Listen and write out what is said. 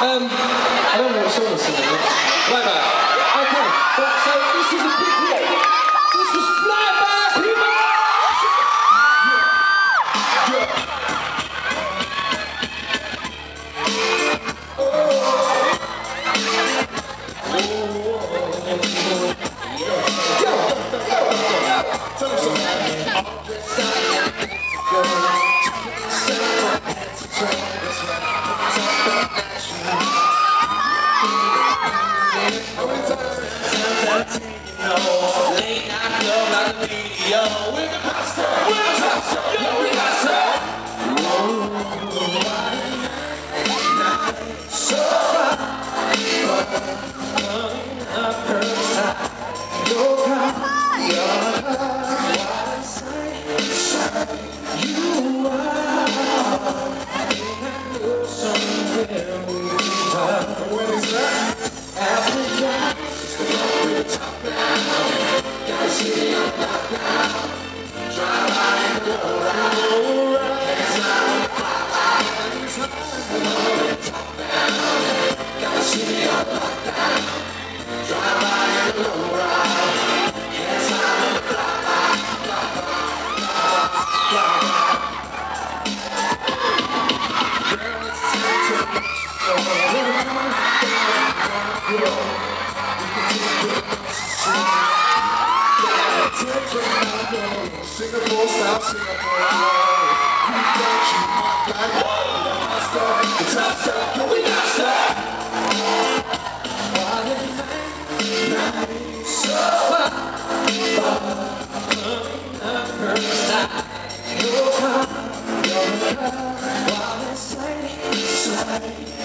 I don't know what song was singing. Flyby. Okay, but so this is a big hit. This was Flyby, people! Tell me late night love like a video. We're the hot stuff. We're the top stuff. Yo, we got stuff. Singapore style, Singapore love. We got you, my guy. The top stuff, yo, we got stuff. So far, you're the car, while it's sliding.